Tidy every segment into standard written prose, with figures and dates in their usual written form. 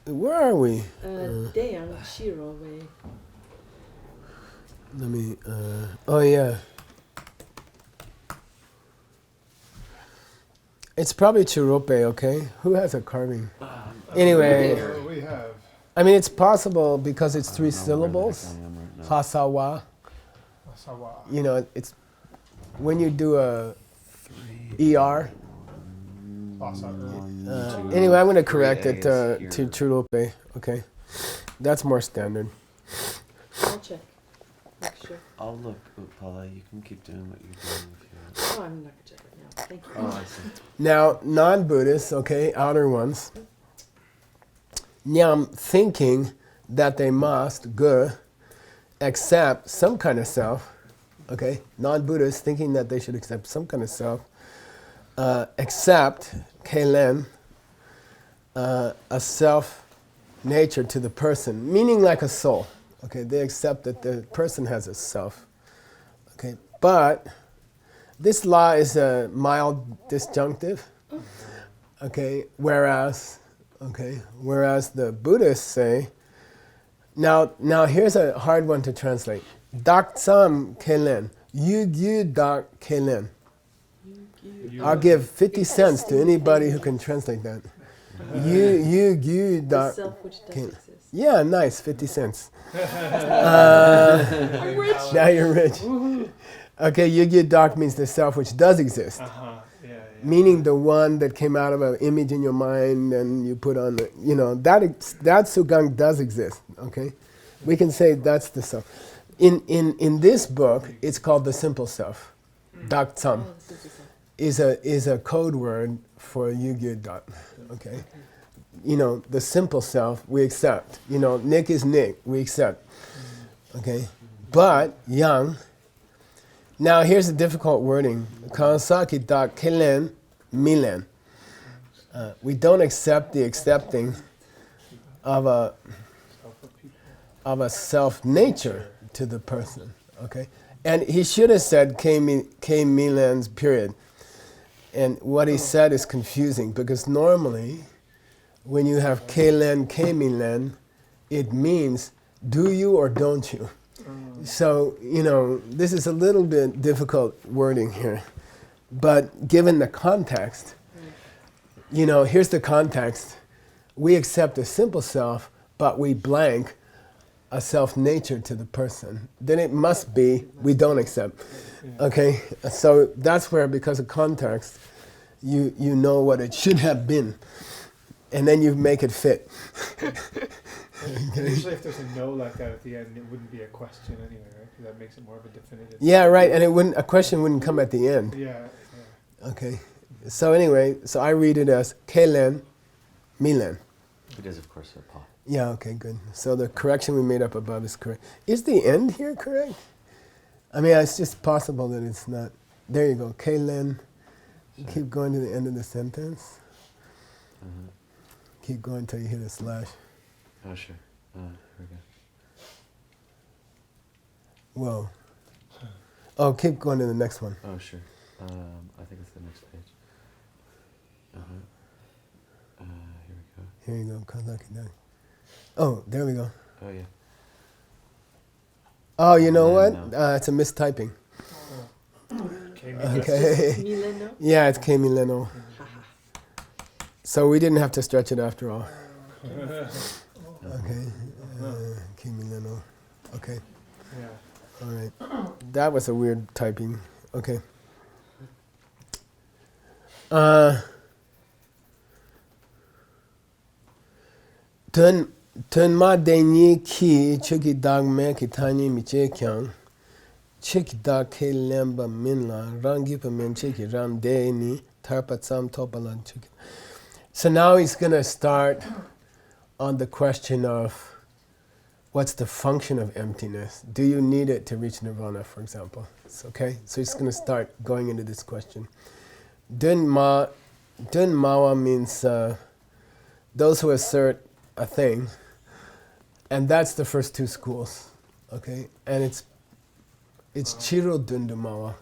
Where are we? Dayang Shiro way. Let me. Oh yeah. It's probably Chirope. Okay. Who has a carving? Anyway. We have. I mean, it's possible because it's three syllables. Hasawa. Asawa. You know, it's when you do a ER. Anyway, I'm going to correct it to Chirope. Okay. That's more standard. I'll check. Make sure. I'll look, Paula. You can keep doing what you're doing if you want. Oh, I'm not gonna check it now. Thank you. Oh, I see. Now, non-Buddhists, okay, outer ones, Nyam thinking that they must, accept some kind of self, okay, non-Buddhists thinking that they should accept some kind of self, accept, Kelen, a self nature to the person, meaning like a soul, okay, they accept that the person has a self, okay, but this law is a mild disjunctive, okay, whereas the Buddhists say, now here's a hard one to translate. Dak tsam kelen, yu dak kelen. I'll give 50 cents to anybody who can translate that. Yu The dak self which does kelen. exist. Yeah, nice, 50 cents. Now you're rich. Okay, yu dak means the self which does exist. Meaning the one that came out of an image in your mind and you put on the, that sugang does exist, okay? We can say that's the self. In this book, it's called the simple self. Dak tsam is a code word for yugyu dak, okay? The simple self, we accept. Nick is Nick, we accept, okay? But yang, now here's the difficult wording. Kansaki dak kelen milen. We don't accept the accepting of a self nature to the person. Okay, and he should have said k milens period. And what he said is confusing because normally, when you have kelen k milen, it means do you or don't you. So, this is a little bit difficult wording here. But given the context, here's the context. We accept a simple self, but we blank a self-nature to the person. Then it must be we don't accept. Okay? So that's where, because of context, you know what it should have been. And then you make it fit. Usually if there's a no like that at the end, it wouldn't be a question anyway, right? 'Cause that makes it more of a definitive. Yeah, right, and a question wouldn't come at the end. Yeah. Okay. So anyway, I read it as Kelen, Milen. It is, of course, a Paul. Yeah, okay, good. So the correction we made up above is correct. Is the end here correct? I mean, it's just possible that it's not. There you go, Kelen. Sure. Keep going to the end of the sentence. Mm-hmm. Keep going until you hit a slash. Oh, sure. Here we go. Whoa. Oh, keep going to the next one. Oh, sure. I think it's the next page. Here we go. Here you go, Kazaki. Oh, there we go. Oh, yeah. Oh, you know what? No. It's a mistyping. Okay. Okay. Mileno? Yeah, it's K Mileno. So we didn't have to stretch it after all. Okay. K Mileno. Okay. Yeah. All right. That was a weird typing. Okay. Tun ma denyi ki chuki dag me ki tani mi che kyang chiki dag ke lemba minla rangi pa men chiki ram de ni tarpa tsam topalan chiki. So now he's going to start on the question of what's the function of emptiness? Do you need it to reach nirvana, for example? It's okay? So he's going to start going into this question. Dun mawa means those who assert a thing, and that's the first two schools, okay? And it's chiro dundumawa.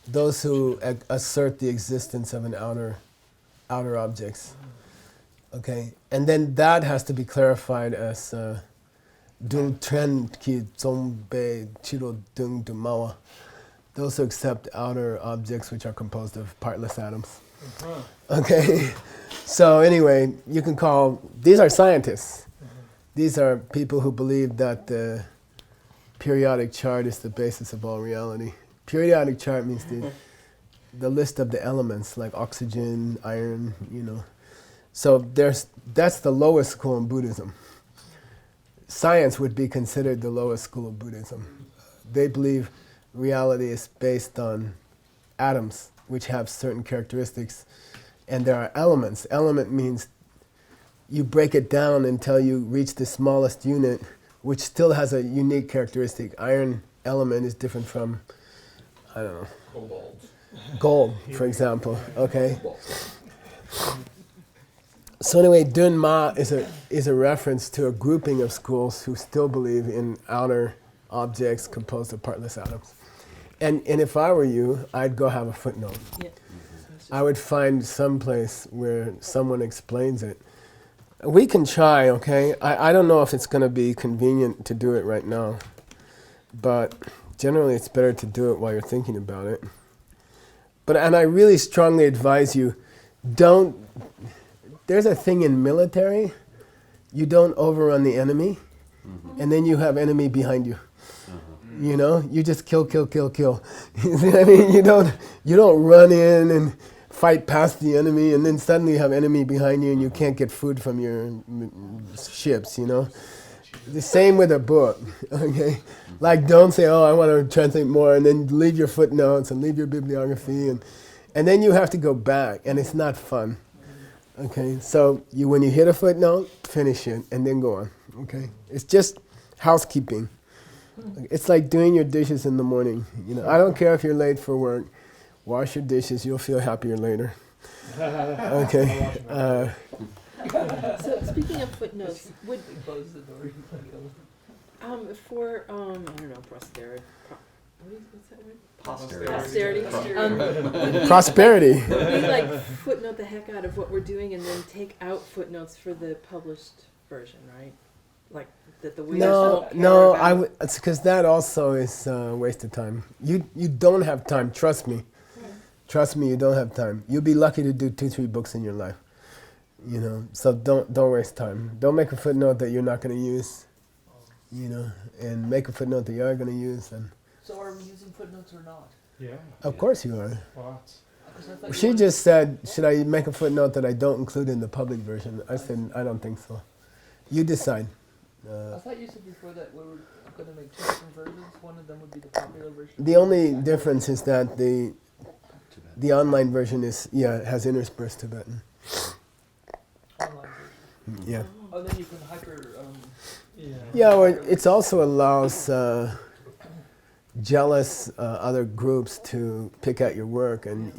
Those who assert the existence of an outer objects, Okay, and then that has to be clarified as dul tren ki zombe chiro dung dumawa. Those who accept outer objects which are composed of partless atoms. Uh-huh. Okay, so anyway, you can call, these are scientists. These are people who believe that the periodic chart is the basis of all reality. Periodic chart means the list of the elements, like oxygen, iron, you know. So that's the lowest school in Buddhism. Science would be considered the lowest school of Buddhism. They believe reality is based on atoms, which have certain characteristics, and there are elements. Element means you break it down until you reach the smallest unit, which still has a unique characteristic. Iron element is different from, I don't know, gold, for example. Okay. So anyway, Dun Ma is a reference to a grouping of schools who still believe in outer objects composed of partless atoms. And if I were you, I'd go have a footnote. Yeah. I would find some place where someone explains it. We can try, okay? I don't know if it's going to be convenient to do it right now, but generally it's better to do it while you're thinking about it. And I really strongly advise you, don't, there's a thing in military, you don't overrun the enemy, and then you have enemy behind you. You know, you just kill. You see what I mean? You don't run in and fight past the enemy, and then suddenly you have enemy behind you, and you can't get food from your ships. You know, the same with a book. Okay, like don't say, "Oh, I want to translate more," and then leave your footnotes and leave your bibliography, and then you have to go back, and it's not fun. Okay, so when you hit a footnote, finish it, and then go on. Okay, it's just housekeeping. It's like doing your dishes in the morning. You know, I don't care if you're late for work. Wash your dishes. You'll feel happier later. Okay. So speaking of footnotes, would for I don't know, posterity. What's that word? Posterity. Prosperity. Would we like footnote the heck out of what we're doing and then take out footnotes for the published version, right? Like that the readers won't care about. It's because that also is a waste of time. You don't have time. Trust me. Trust me, you don't have time. You'll be lucky to do 2-3 books in your life. You know, so don't waste time. Don't make a footnote that you're not going to use. You know, and make a footnote that you are going to use. And so are we using footnotes or not? Yeah. of course you are. Lots. She just said, should I make a footnote that I don't include in the public version? I said, I don't think so. You decide. I thought you said before that we were going to make 2 different versions. One of them would be the popular version. The only difference is that the online version has interspersed Tibetan. Online version. Yeah. Oh, then you can Yeah, well, it also allows jealous other groups to pick at your work and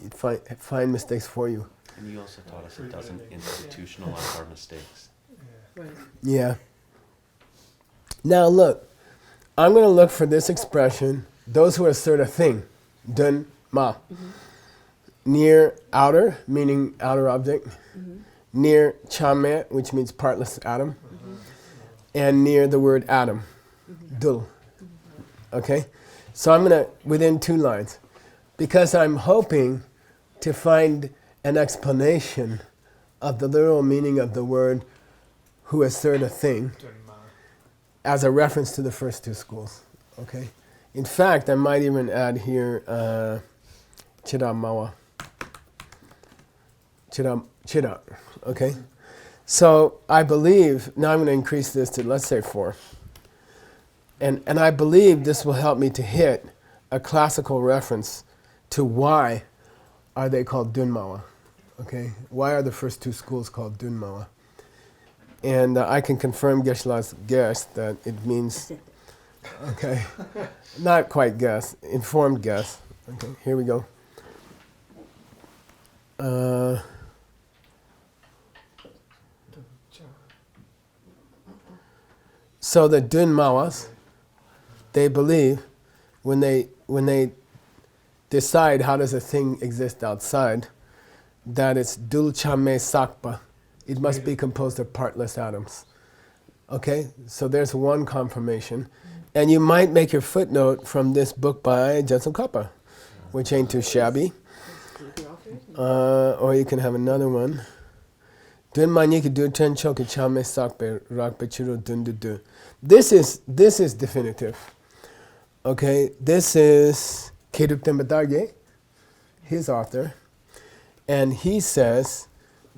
find mistakes for you. And you also taught us it doesn't institutionalize our mistakes. Right. Yeah. Now look, I'm going to look for this expression, those who assert a thing, dun ma, near outer, meaning outer object, near chame, which means partless atom, and near the word atom, dul. Okay? So I'm going to, within 2 lines, because I'm hoping to find an explanation of the literal meaning of the word who assert a thing as a reference to the first 2 schools. Okay? In fact, I might even add here chira, okay? So I believe, now I'm going to increase this to, let's say 4. And I believe this will help me to hit a classical reference to why are they called Dunmawa, okay? Why are the first 2 schools called Dunmawa? And I can confirm Geshe-la's guess that it means, okay, not quite guess, informed guess. Okay, here we go. So the Dunmawas, they believe when they decide how does a thing exist outside, that it's dul chame sakpa, it must be composed of partless atoms. Okay, so there's one confirmation. And you might make your footnote from this book by Judson Kappa, which ain't too shabby. Or you can have another one. This is definitive. Okay, this is Kedup Tembadage, his author, and he says,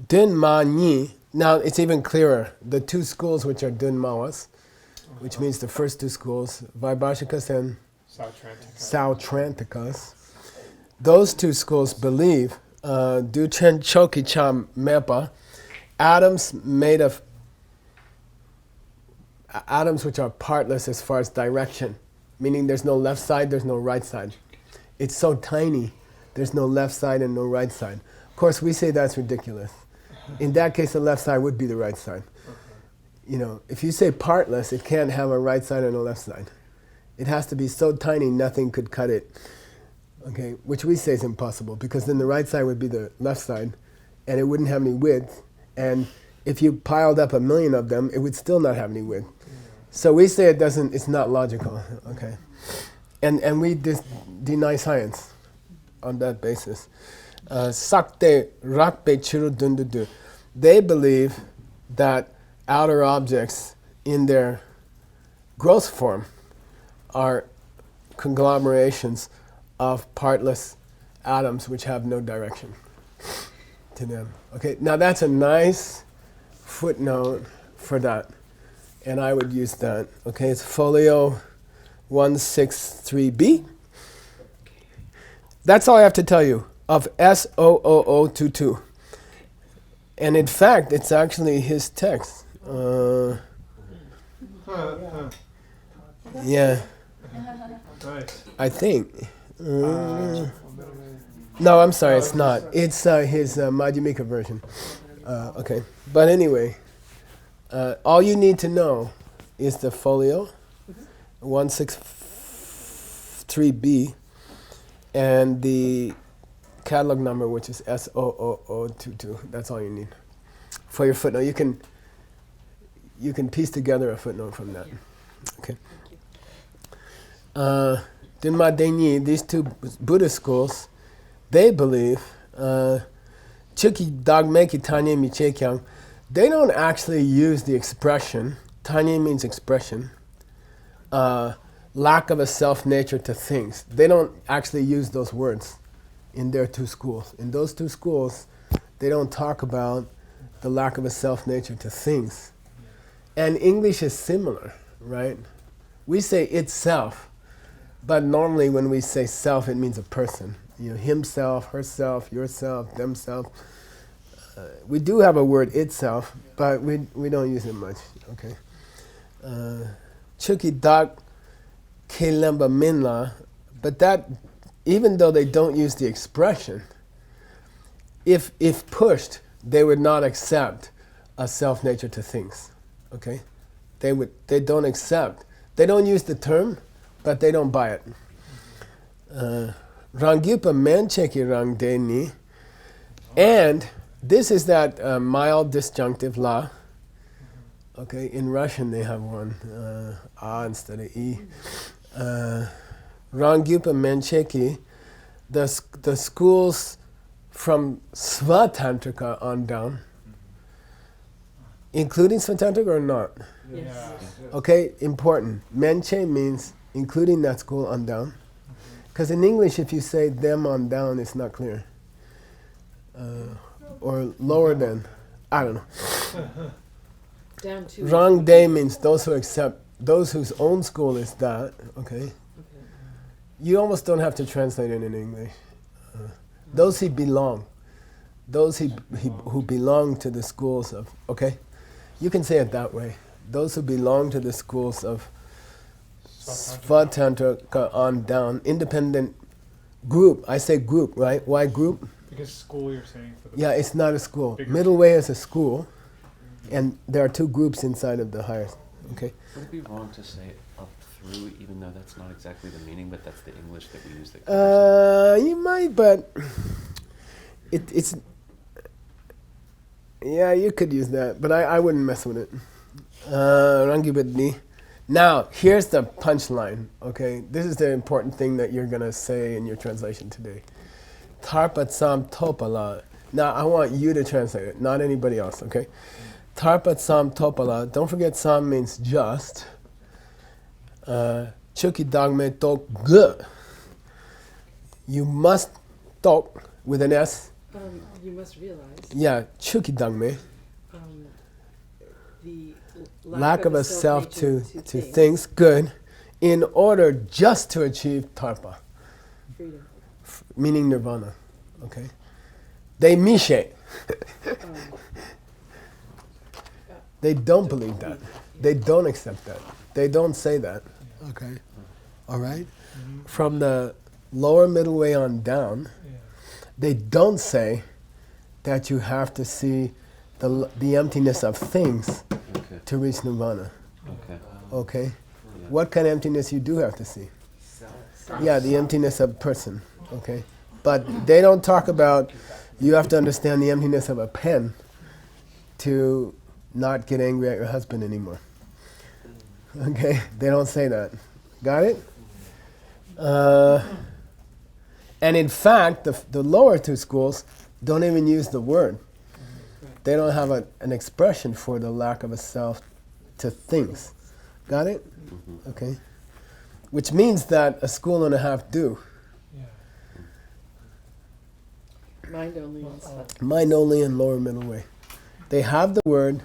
Dun Ma Ni. Now it's even clearer. The two schools which are Dun Mawas, which means the first two schools, Vaibhashikas and Sautranticus, those two schools believe Duchen Choki Cham Mepa, atoms made of atoms which are partless as far as direction, meaning there's no left side, there's no right side. It's so tiny, there's no left side and no right side. Of course, we say that's ridiculous. In that case, the left side would be the right side. You know, if you say partless, it can't have a right side and a left side. It has to be so tiny, nothing could cut it. Okay, which we say is impossible, because then the right side would be the left side, and it wouldn't have any width. And if you piled up 1,000,000 of them, it would still not have any width. So we say it's not logical. Okay, and we deny science on that basis. Sakte rakpe chiru dundudu. They believe that outer objects in their gross form are conglomerations of partless atoms which have no direction to them. Okay, now that's a nice footnote for that, and I would use that. Okay, it's folio 163b. That's all I have to tell you of S0022. And in fact, it's actually his text. Yeah. Nice. I think. No, I'm sorry, it's not. It's his Madhyamika version. Okay. But anyway, all you need to know is the folio, 163b, and the catalog number, which is S0022. That's all you need for your footnote. You can piece together a footnote from that. Okay. Dinma Dengyi, these two Buddhist schools, they believe Chiki Dagmeki Tanye Michekyang, they don't actually use the expression, Tanye means expression, lack of a self-nature to things. They don't actually use those words in their two schools. In those two schools, they don't talk about the lack of a self-nature to things. And English is similar, right? We say itself, but normally when we say self, it means a person. You know, himself, herself, yourself, themself. We do have a word itself, but we don't use it much. Okay. Chuki dak kelemba minla, but that, even though they don't use the expression, if pushed, they would not accept a self-nature to things. Okay, they don't accept. They don't use the term, but they don't buy it. Rangyupa mencheki rangdeni, and this is that mild disjunctive la. Okay, in Russian they have one a instead of e. Rangyupa mencheki, the schools from Svatantrika on down, including Svatantrika or not? Yes. Okay, important. Menche means including that school on down. Because in English, if you say them on down, it's not clear. Or lower than, I don't know. Down to Rang de means those who accept, those whose own school is that, okay? You almost don't have to translate it in English. Those who belong. Those who belong to the schools of, okay? You can say it that way. Those who belong to the schools of Svatantrika on down, independent group. I say group, right? Why group? Because school, you're saying for the Yeah, it's not a school. bigger Middle way is a school, and there are two groups inside of the higher. Okay. Would it be wrong to say up through, even though that's not exactly the meaning, but that's the English that we use? That covers You might, but it's Yeah, you could use that, but I wouldn't mess with it. Rangi Bidni. Now, here's the punchline, okay? This is the important thing that you're going to say in your translation today. Tarpat Sam Topala. Now, I want you to translate it, not anybody else, okay? Tarpat Sam Topala. Don't forget Sam means just. Chuki Dagme Tok G. You must tok with an S. You must realize Yeah, Chuki Dagme. the Lack of a self to things, good, in order just to achieve tarpa, freedom. Meaning nirvana, okay? They mishe. They don't believe that. They don't accept that. They don't say that, okay? All right? From the lower middle way on down, they don't say that you have to see the emptiness of things to reach nirvana. Okay? Yeah. What kind of emptiness you do have to see? Yeah, the emptiness of person. Okay? But they don't talk about you have to understand the emptiness of a pen to not get angry at your husband anymore. Okay? They don't say that. Got it? And in fact, the lower two schools don't even use the word. They don't have an expression for the lack of a self to things. Got it? Mm-hmm. Okay. Which means that a school and a half do. Mind only and stuff. Mind only and lower middle way. They have the word,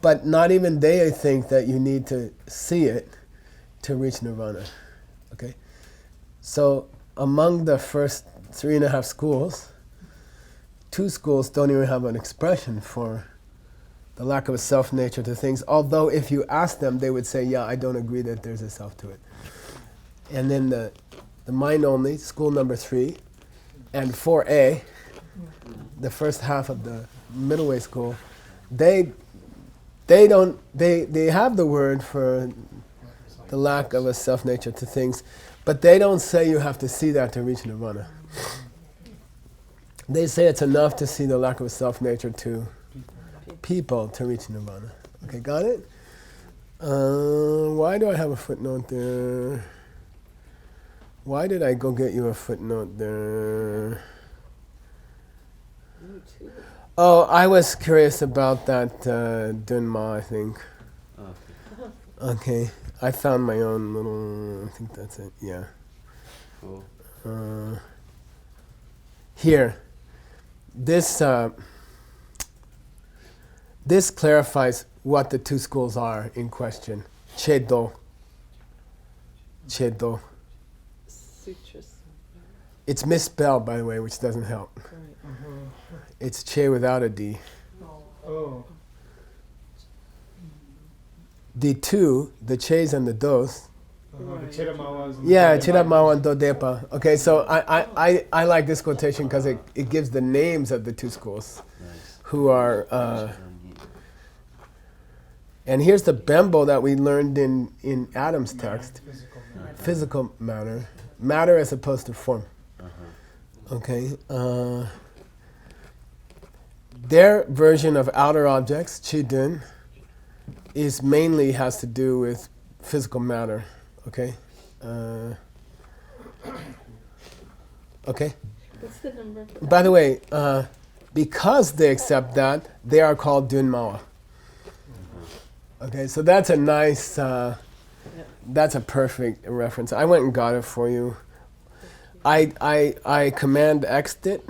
but not even they think that you need to see it to reach nirvana. Okay? So among the first 3.5 schools, 2 schools don't even have an expression for the lack of a self nature to things, although if you ask them, they would say, yeah, I don't agree that there's a self to it. And then the mind only, school number 3, and 4A, the first half of the middle way school, they have the word for the lack of a self nature to things, but they don't say you have to see that to reach nirvana. They say it's enough to see the lack of a self nature to people to reach nirvana. Okay, got it? Why do I have a footnote there? Why did I go get you a footnote there? You too. Oh, I was curious about that Dunma, I think. Okay, I found my own little, I think that's it, yeah. Cool. Here, this clarifies what the 2 schools are in question. Chedo. Sutras. It's misspelled, by the way, which doesn't help. Right. It's che without a D. Oh. The 2, the che's and the dos. The Right. Chiramawas. Yeah, chiramawa and dodepa. Okay, so I like this quotation because it gives the names of the 2 schools Nice. who are, and here's the bembo that we learned in Adam's text. Physical matter. Matter as opposed to form. Okay. Their version of outer objects, chidun, is mainly has to do with physical matter. Okay. Okay. What's the number for By the way, because they accept that, they are called dunmawa. Okay, so that's a nice. That's a perfect reference. I went and got it for you. I command X'd it.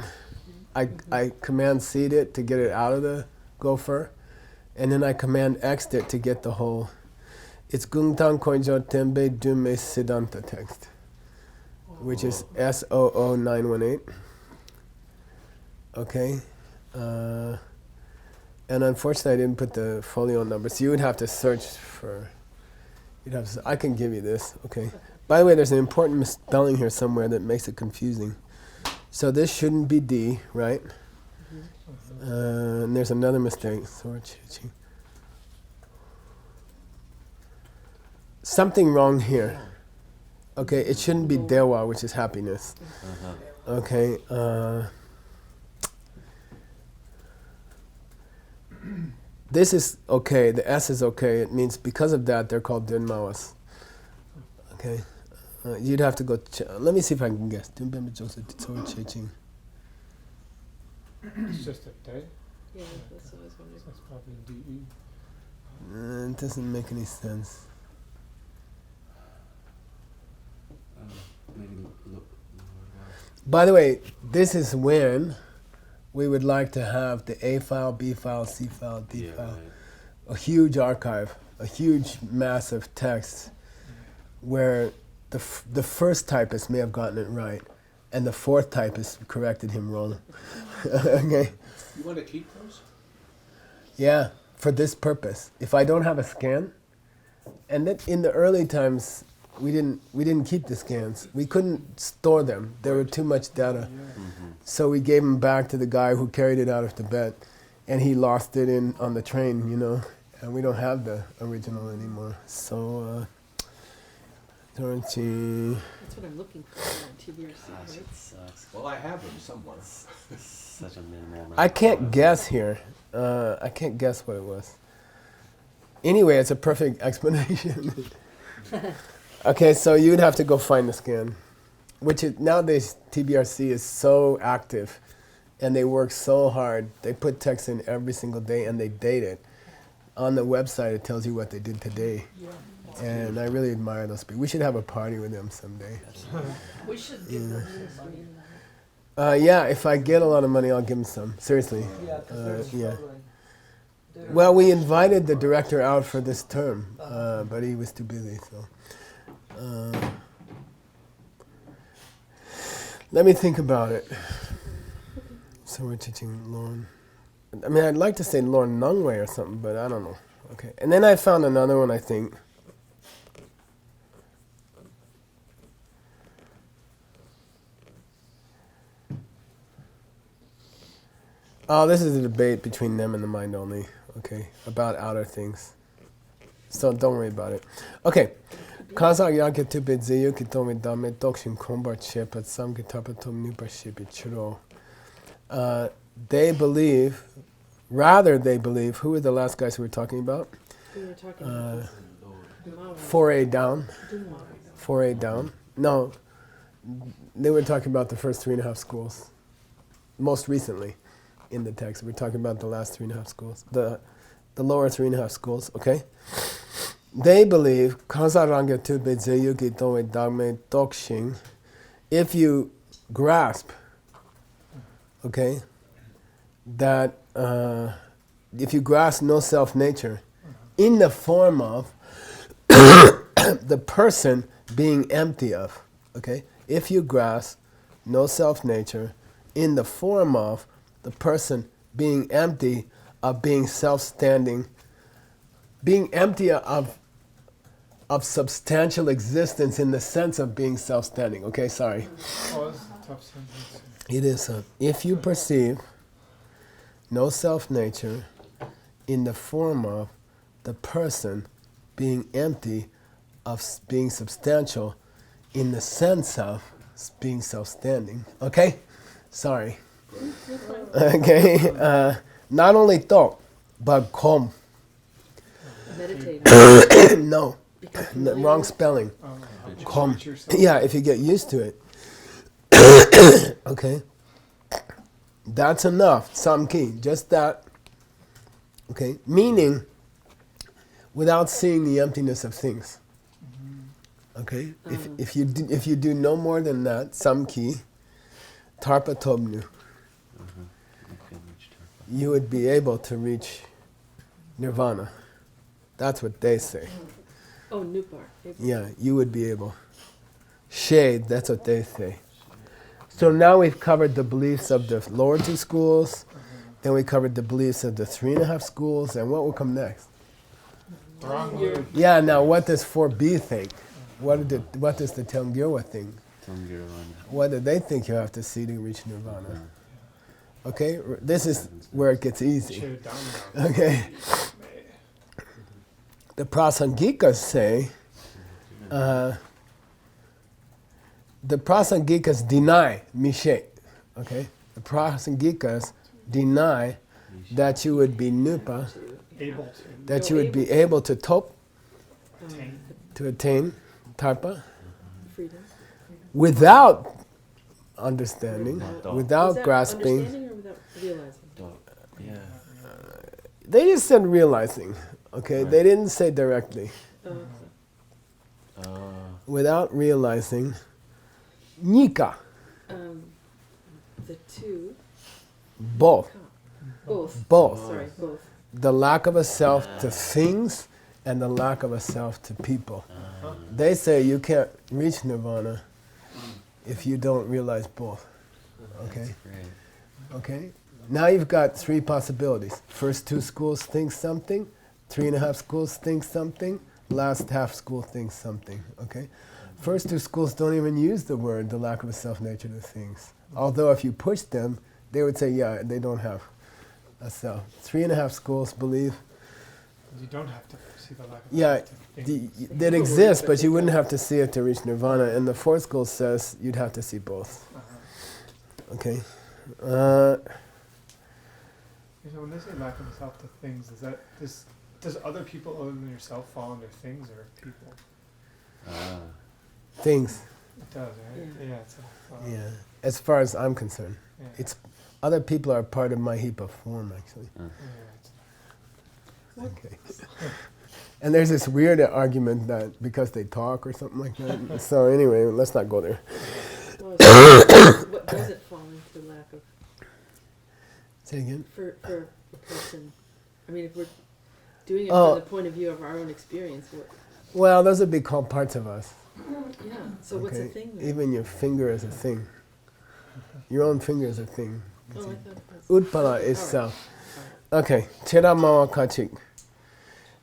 I command C'd it to get it out of the gopher. And then I command X'd it to get the whole. It's Gungtang Koinjo Tembe Dume Siddhanta text, which is S00918. Okay. And unfortunately, I didn't put the folio number, so you would have to search for. I can give you this, okay. By the way, there's an important misspelling here somewhere that makes it confusing. So this shouldn't be D, right? And there's another mistake. Something wrong here. Okay, it shouldn't be dewa, which is happiness. Okay. this is okay, the S is okay, it means because of that they're called Dunmawas. Okay? You'd have to go, let me see if I can guess. It's just a day. Yeah, that's what I was wondering. That's probably DE. It doesn't make any sense. Maybe look. By the way, this is when we would like to have the A file, B file, C file, D file. Right. A huge archive, a huge massive text where the first typist may have gotten it right and the fourth typist corrected him wrong. Okay? You want to keep those? Yeah, for this purpose. If I don't have a scan, and then in the early times we didn't keep the scans. We couldn't store them. There were too much data. So we gave them back to the guy who carried it out of Tibet, and he lost it on the train, and we don't have the original anymore. So, Torrency. That's what I'm looking for on TBRC, right? It sucks. Well, I have them somewhere. Such a minimal. I can't guess here. I can't guess what it was. Anyway, it's a perfect explanation. Okay, so you'd have to go find the scan. Which is, nowadays TBRC is so active and they work so hard. They put text in every single day and they date it. On the website it tells you what they did today. And I really admire those people. We should have a party with them someday. We should give them some money. Yeah, if I get a lot of money I'll give them some. Seriously. Yeah, 'cause they're Yeah. struggling. They're- Well, we invited the director out for this term, but he was too busy, so. Let me think about it. So we're teaching Lorne. I mean, I'd like to say Lorne Nungway or something, but I don't know. Okay, and then I found another one, I think. Oh, this is a debate between them and the mind only, okay, about outer things. So don't worry about it. Okay. Kazak yake tupet zeyo kitomi dame dokshin kombar shepat sam kitapatom nupa shipit chiro. They believe, who were the last guys who were talking about? We were talking about Maui. 4A down. Dunmaui. 4A down. No, they were talking about the first 3.5 schools. Most recently in the text, we're talking about the last 3.5 schools. The lower 3.5 schools, okay? They believe, if you grasp, okay, that if you grasp no self-nature in the form of the person being empty of, okay, if you grasp no self-nature in the form of the person being empty of being self-standing, being empty of substantial existence in the sense of being self-standing. Okay, sorry. Oh, that's a tough sentence. It is. If you perceive no self-nature in the form of the person being empty of being substantial in the sense of being self-standing. Okay? Sorry. Okay? Not only thought, but kom. Meditating. No. Become The familiar wrong with- spelling. Kom. Teach yourself. Yeah, if you get used to it. Okay? That's enough. Samki. Just that. Okay? Meaning, without seeing the emptiness of things. Okay? If you do no more than that, samki, tarpa tobnu, you would be able to reach nirvana. That's what they say. Oh, Newport. Yeah, you would be able. Shade, that's what they say. So now we've covered the beliefs of the lower 2 schools, then we covered the beliefs of the 3.5 schools, and what will come next? Wrong. Yeah, now what does 4B think? What does the Tengyirwa think? What do they think you have to see to reach nirvana? Okay, this is where it gets easy. Share down now. Okay. The Prasangikas say, the Prasangikas deny Mishe. Okay? The Prasangikas deny that you would be Nupa Able to. that You're you would be able to Attain. to attain tarpa Freedom. without understanding, Was without that grasping. understanding or without realizing? Yeah. They just said realizing, okay? Right. They didn't say directly. Oh, Without realizing, nika, the two. both. Both. Both. Sorry, both. The lack of a self to things and the lack of a self to people. They say you can't reach nirvana if you don't realize both. Okay? Great. Okay? Now you've got three possibilities. First two schools think something, 3.5 schools think something, last half school thinks something. Okay? First two schools don't even use the word the lack of a self nature to things. Although if you push them, they would say, yeah, they don't have a self. 3.5 schools believe, You don't have to see the lack of yeah, things. that exists, but you wouldn't have to see it to reach nirvana. And the fourth school says you'd have to see both. Okay? So when they say lack of self to things, does other people other than yourself fall under things or people? Things, It does, right? Yeah. It's yeah. As far as I'm concerned. yeah. It's other people are part of my heap of form, actually. Yeah, Okay. And there's this weird argument that because they talk or something like that. So anyway, let's not go there. Well, so what does it fall into lack of Say again. for a person? I mean, if we're doing it Oh. from the point of view of our own experience, what? Well, those would be called parts of us. Yeah. So what's a thing then? Even your finger is a thing. Your own finger is a thing. Oh, I thought it was. Utpala is All right. self. Okay, Chiramawa Kachik.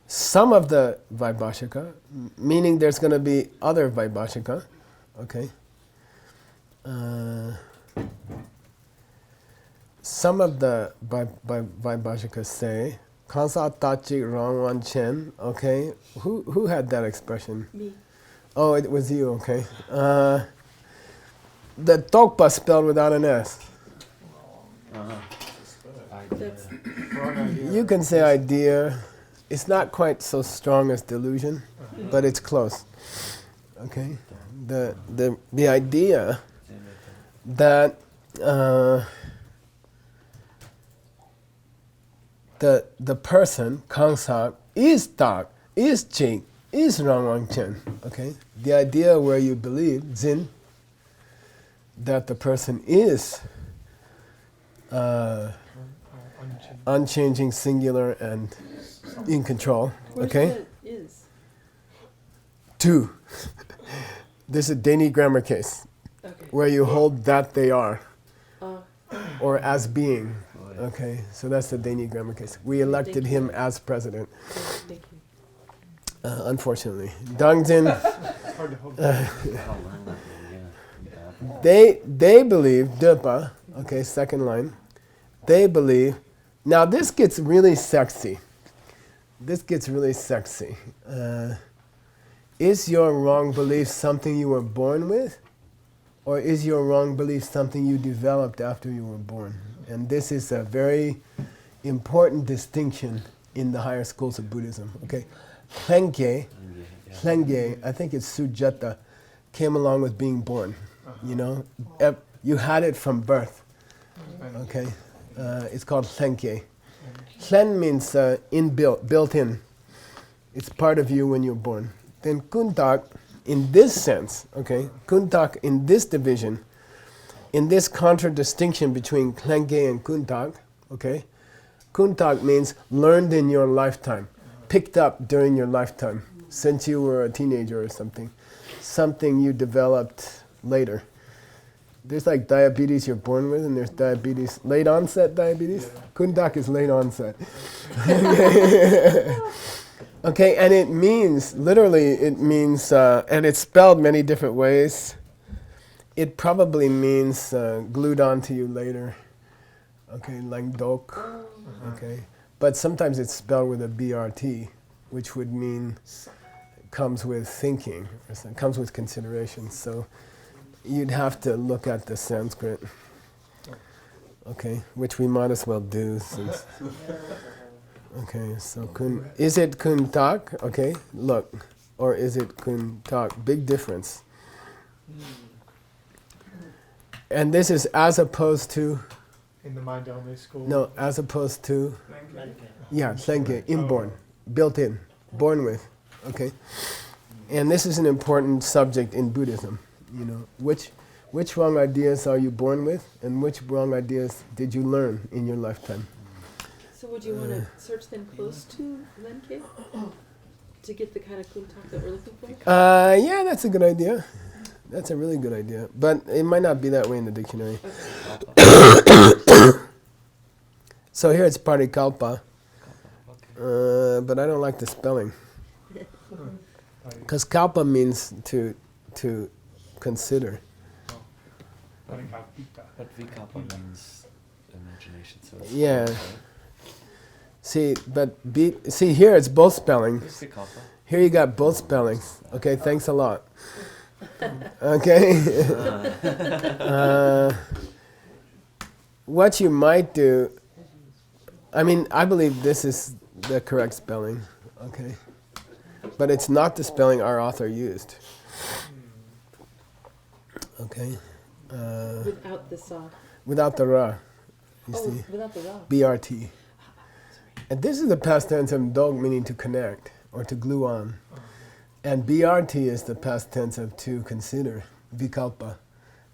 Some of the Vaibhashika, meaning there's going to be other Vaibhashika, okay? Some of the Vaibhashikas say, Kansa Tachi Rangwan Chen, okay? Who had that expression? Me. Oh, it was you, okay. The Tokpa spelled without an S. That's You can say idea. It's not quite so strong as delusion, but it's close. Okay? The idea that the person, Kangsak, is Tak, is Ching, is Rangwang Chen. Okay? The idea where you believe, Zin, that the person is unchanging, singular, and in control. where's Okay? that is. Two. This is a Dani grammar case Okay. where you hold that they are Uh, or as being. Okay, so that's the Dani grammar case. We elected him as president, thank you. unfortunately. Dangjin, It's hard to hold. I'll learn that one, yeah. they believe, Döpa, okay, second line, they believe, now this gets really sexy. This gets really sexy. Is your wrong belief something you were born with? Or is your wrong belief something you developed after you were born? And this is a very important distinction in the higher schools of Buddhism. Okay, Henge, I think it's Sujata, came along with being born. You know, you had it from birth. Okay, it's called Henge. Hlen means inbuilt, built in. It's part of you when you're born. Then Kuntak, in this sense, okay, Kuntak in this division, in this contradistinction between Klenge and Kuntak, okay, Kuntak means learned in your lifetime, picked up during your lifetime, since you were a teenager or something you developed later. There's like diabetes you're born with, and there's diabetes, late onset diabetes. Kuntak is late onset. Okay, and it means, literally, it means, and it's spelled many different ways. It probably means glued onto you later. Okay, langdok. Okay, but sometimes it's spelled with a BRT, which would mean comes with thinking, or comes with consideration. So you'd have to look at the Sanskrit. Okay, which we might as well do since Okay, so kun, is it kun tak? Okay, look. Or is it kun tak? Big difference. And this is as opposed to, In the mind only school. no, as opposed to, yeah, senke, inborn, built in, born with. Okay? And this is an important subject in Buddhism. You know, which wrong ideas are you born with, and which wrong ideas did you learn in your lifetime? So would you want to search then close to Lenke to get the kind of kuntak that we're looking for? Yeah, that's a good idea. That's a really good idea. But it might not be that way in the dictionary. So here it's parikalpa, but I don't like the spelling. Because kalpa means to consider. Parikapita. But vikalpa means imagination, so it's Yeah. right? See here it's both spellings. It's vikalpa. Here you got both spellings. Okay, thanks a lot. Okay. What you might do, I mean, I believe this is the correct spelling. Okay. But it's not the spelling our author used. Okay. Without the saw. Without the ra. You Oh, see? without the raw. BRT. And this is the past tense of dog, meaning to connect or to glue on. And BRT is the past tense of to consider, vikalpa.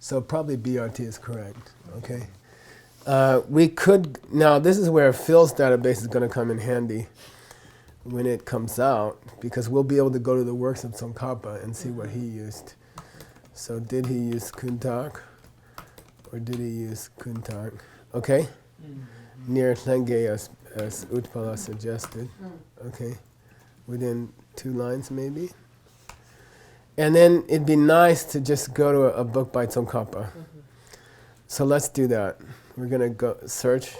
So probably BRT is correct, okay? We could, now this is where Phil's database is going to come in handy when it comes out, because we'll be able to go to the works of Tsongkhapa and see what he used. So did he use kuntak or did he use kuntak? Okay? Near Senge as Utpala suggested. Okay? Within 2 lines maybe. And then it'd be nice to just go to a book by Tsongkhapa. So let's do that. We're going to go search.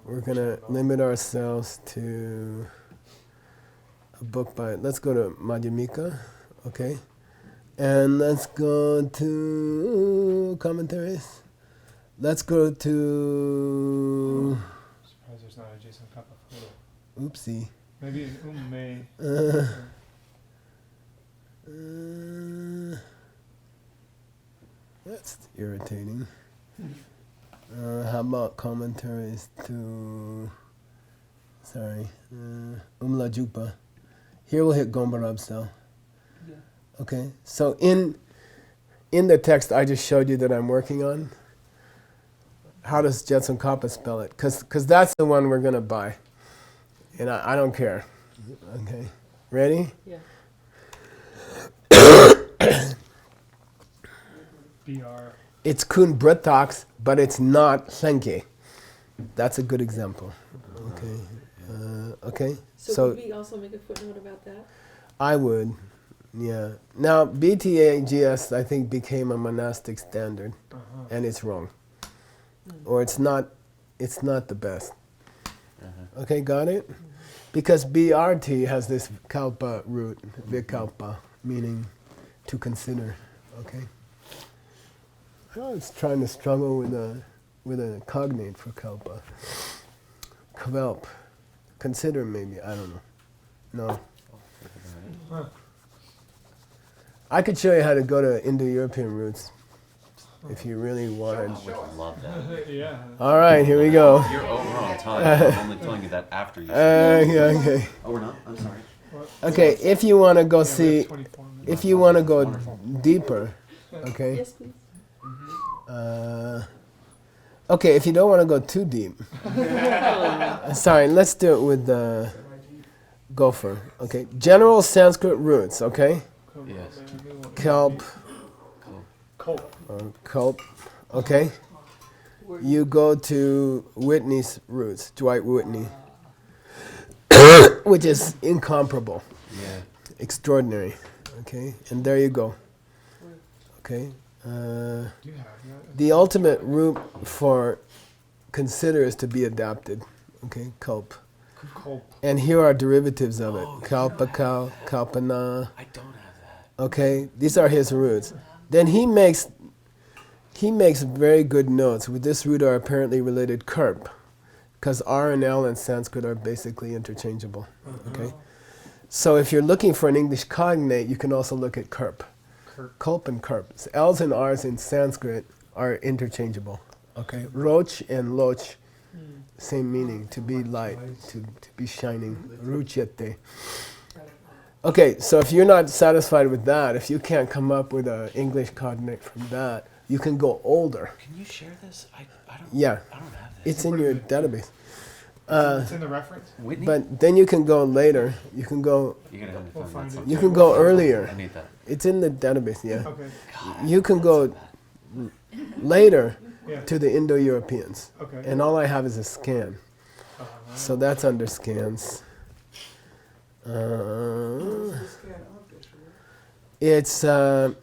We're going to limit ourselves to a book by, let's go to Madhyamika, okay? And let's go to commentaries. Let's go to, Surprised there's not a Jason Kappa photo. oopsie. Maybe an may. That's irritating. How about commentaries to, sorry, Umla Jupa. Here we'll hit Gombarab cell. Yeah. Okay, so in the text I just showed you that I'm working on, how does Jetson Kappa spell it? Because that's the one we're going to buy. And I don't care. Okay, ready? Yeah. BR. It's Kun Bratax, but it's not Senke. That's a good example. Okay. Okay. So would we also make a footnote about that? I would. Yeah. Now BTAGS I think became a monastic standard, and it's wrong, or it's not the best. Okay, got it? Because BRT has this kalpa root, vikalpa, meaning to consider. Okay. I was trying to struggle with a cognate for kalpa. Kvelp. Consider maybe, I don't know. No. Huh. I could show you how to go to Indo-European roots if you really wanted. I would love that. Yeah. All right, here we go. You're over on time. I'm only telling you that after you. Yeah, okay. Oh, we're not? I'm sorry. Okay, if you want to go Yeah, we see, have 24 minutes. if you want to go deeper, okay. Yes, please. Okay, if you don't want to go too deep. Sorry, let's do it with Gopher. Okay, general Sanskrit roots. Okay, Yes. kelp Cool. or kulp. Okay, you go to Whitney's roots, Dwight Whitney, which is incomparable, Yeah. extraordinary. Okay, and there you go. Okay. Do you have that? The ultimate root for consider is to be adapted. Okay, kulp. Cold. And here are derivatives of it. Kalpakal, kalpana. I don't have that. Okay, these are his roots. Then he makes very good notes. With this root are apparently related kurp. because R and L in Sanskrit are basically interchangeable. Okay, so if you're looking for an English cognate, you can also look at Kurp. Kulp and Kurp. So L's and R's in Sanskrit are interchangeable. Okay, Roch and Loch, same meaning, to be light, to be shining. Ruchyate. Okay, so if you're not satisfied with that, if you can't come up with an English cognate from that, you can go older. Can you share this? I don't. Yeah, I don't have this. it's in your database. It's in the reference? Whitney. But then you can go later. You can go. You're gonna have to We'll find that find it. You sometime. can go earlier. I need that. It's in the database. Yeah. Okay. God, You can that's go so bad. later Yeah. to the Indo-Europeans, Okay. and all I have is a scan. Uh-huh. So that's under scans. It's a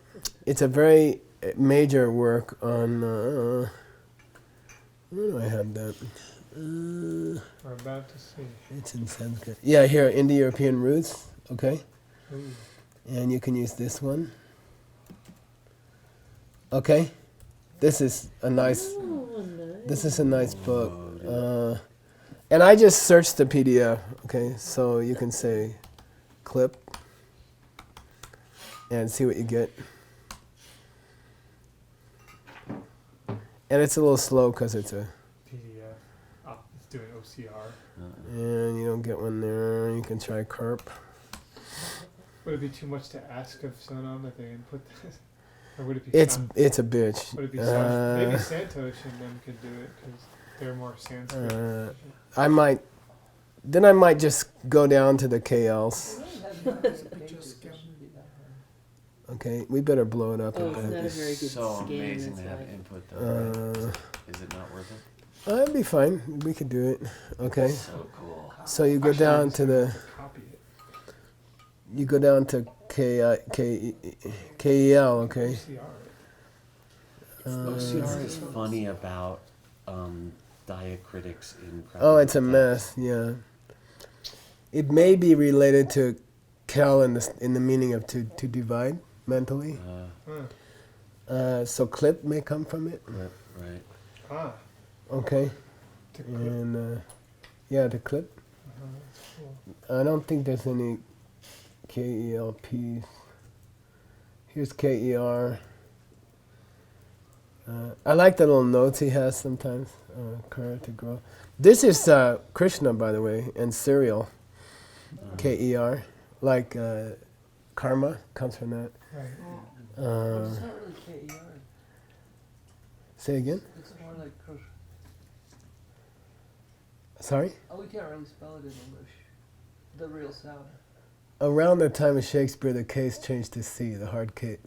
very major work on. Where do I have that? We're about to see. It's in Sanskrit. Yeah, here, Indo-European roots. Okay, Ooh. and you can use this one. Okay, this is a nice. Oh, nice. This is a nice book. And I just searched the PDF, okay? So you can say clip and see what you get. And it's a little slow because it's a, PDF. Oh, it's doing OCR. and you don't get one there. You can try Kurp. Would it be too much to ask of Sonom that they input this? Or would it be It's a bitch. Would it be maybe Santosh and them could do it because they're more Sanskrit. I might just go down to the KLs. Okay, we better blow it up Oh, a it's not a bit. very good So scan. amazing That's to have why. input though. Right? Is it not worth it? That'd be fine. We could do it. Okay. So cool. So you go Actually, down I'm to the. copy it. You go down to KEL, okay? OCR. OCR is funny about diacritics in. Oh, it's a practical mess. Yeah. It may be related to Kel in the meaning of to divide mentally. text. Huh. So clip may come from it. Right. Ah. Okay. To clip. And yeah, the clip. That's cool. I don't think there's any KELPs. Here's KER. I like the little notes he has sometimes. Courage to grow. This is Krishna, by the way, and cereal. KER. Like karma comes from that. Right. But it's not really KER. Say again? It's more like Krush. Sorry? Oh, we can't really spell it in English. The real sound. Around the time of Shakespeare, the K's changed to C, the hard K,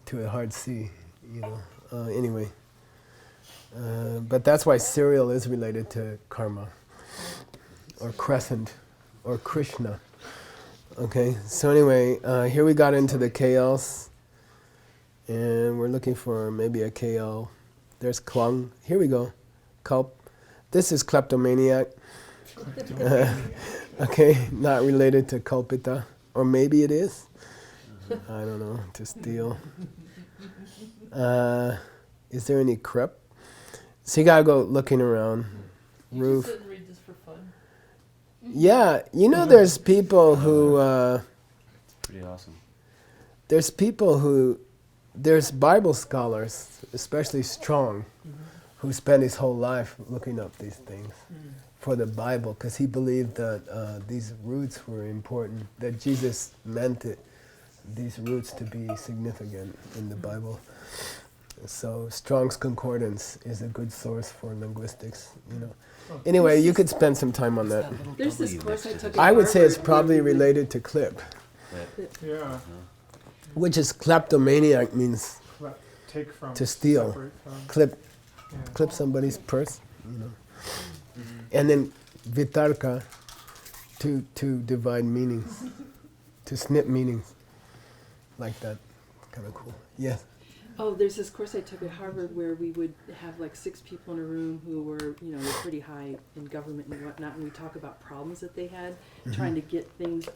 to a hard C, you know. Anyway. But that's why cereal is related to karma, or crescent, or Krishna. Okay, so anyway, here we got into the KLs, and we're looking for maybe a KL. There's Klung. Here we go. Kulp. This is kleptomaniac. Okay, not related to kulpita, or maybe it is. I don't know. To steal. Is there any crep? So you gotta go looking around. You Roof. just didn't read this for fun. Yeah, you know, there's people who. Pretty awesome. There's Bible scholars, especially Strong, who spent his whole life looking up these things for the Bible, because he believed that these roots were important, that Jesus meant these roots to be significant in the Bible. So Strong's Concordance is a good source for linguistics, you know. Anyway, you could spend some time on that. There's this course I took at I would say it's Harvard probably where we would- related to clip, Yeah. which is kleptomaniac means Take from. To steal. Separate from. clip Yeah. somebody's purse, you know. And then vitarka, to divide meanings, to snip meanings, like that. Kind of cool. Yes. Oh, there's this course I took at Harvard where we would have like 6 people in a room who were, you know, they're pretty high in government and whatnot, and we talk about problems that they had, trying to get things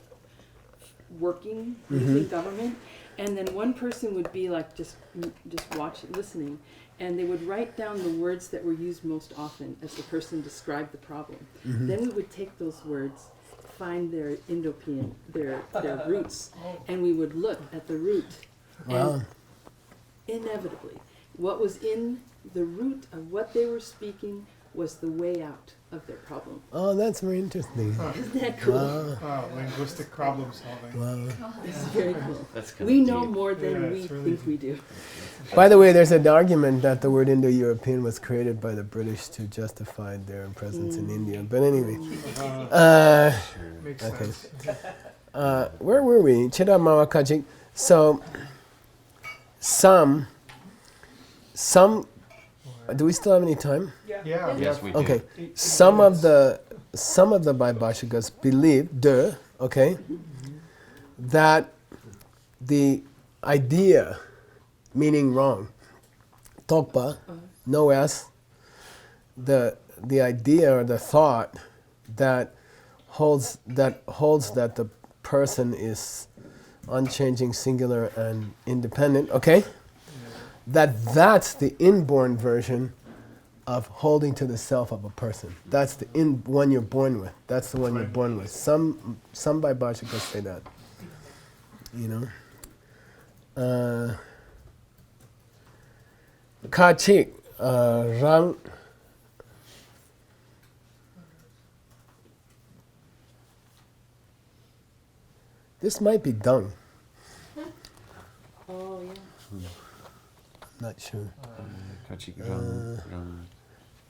working using government. And then one person would be like just watching, listening, and they would write down the words that were used most often as the person described the problem. Mhm. Then we would take those words, find their Indo-European, their roots, and we would look at the root. Wow. And inevitably, what was in the root of what they were speaking was the way out of their problem. Oh, that's very interesting. Isn't that cool? Wow. Wow, linguistic problem solving. Wow. It's very cool. That's kind We of know deep. more than Yeah, we it's really think we do. By the way, there's an argument that the word Indo-European was created by the British to justify their presence in India. But anyway, Makes okay. sense. Where were we? Cheda Mawakajik. So, some. Do we still have any time? Yeah, Yes, we do. Okay. 8 Some minutes. of the Vaibhashikas believe, okay, that the idea, meaning wrong, tokpa, no s, the idea or the thought that holds that the person is unchanging, singular, and independent, okay? That's the inborn version of holding to the self of a person. That's the one you're born with. That's the one you're born with. Some Vaibhashikas say that. You know. Kachik, rang. This might be dung. Oh, yeah. Not sure. Kachik rang,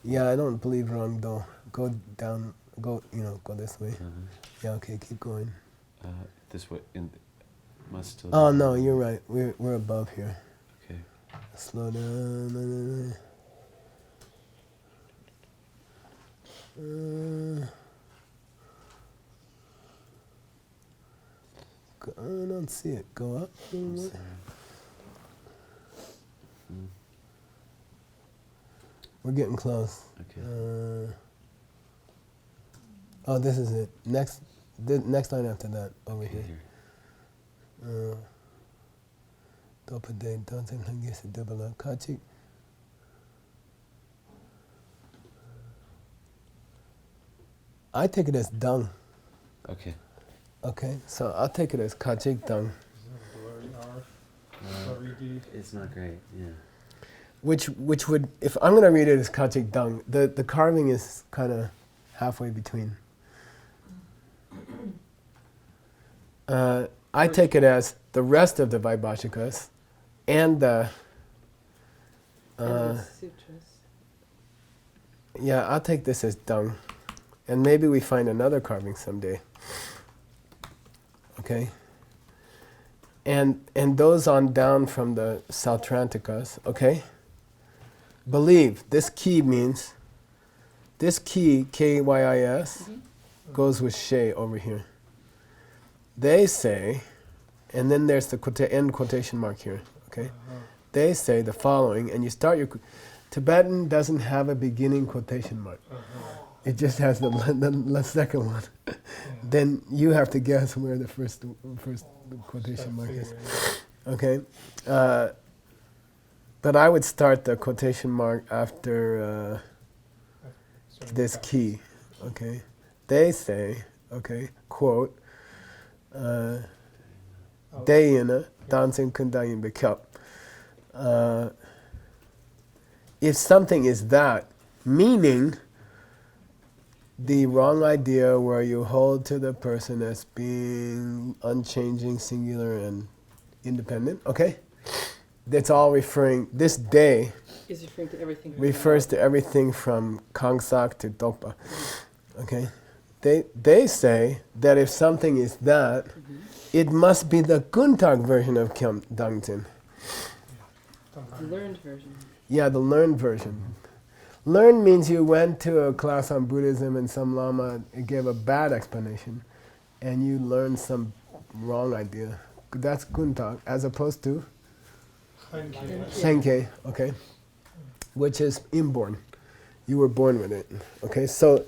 Yeah, I don't believe wrong though. Go down. Go this way. Yeah. Okay. Keep going. This way must still. Oh no, you're right. We're above here. Okay. Slow down. I don't see it. Go up. We're getting close. Okay. Oh, this is it. Next line after that, over here. Topade, dancing hangisi debala kachik. I take it as dung. Okay. Okay, so I'll take it as kachik dung, Blurry R, blurry D. It's not great. Yeah. which would, if I'm gonna read it as kachik dung, the carving is kind of halfway between. I take it as the rest of the Vaibhashikas and the And the sutras. yeah, I'll take this as dung, and maybe we find another carving someday. Okay. And those on down from the Sautrantikas, okay? Believe this key means this key K-Y-I-S goes with she over here. They say, and then there's the end quotation mark here, okay? They say the following, and you start your Tibetan doesn't have a beginning quotation mark. It just has the second one. Then you have to guess where the first quotation mark is. Okay, but I would start the quotation mark after this key. Okay, they say, okay, quote, Dayina dancing kundayin bekap. If something is that, meaning the wrong idea where you hold to the person as being unchanging, singular, and independent, okay? That's all referring, this day Is referring to everything. refers to everything from Kangsak to Dokpa, okay? They say that if something is that, it must be the Kuntak version of Kyam Dangtin. The learned version. Yeah, the learned version. Learn means you went to a class on Buddhism and some Lama gave a bad explanation and you learned some wrong idea. That's Kuntak, as opposed to Senke, okay? Which is inborn. You were born with it, okay? So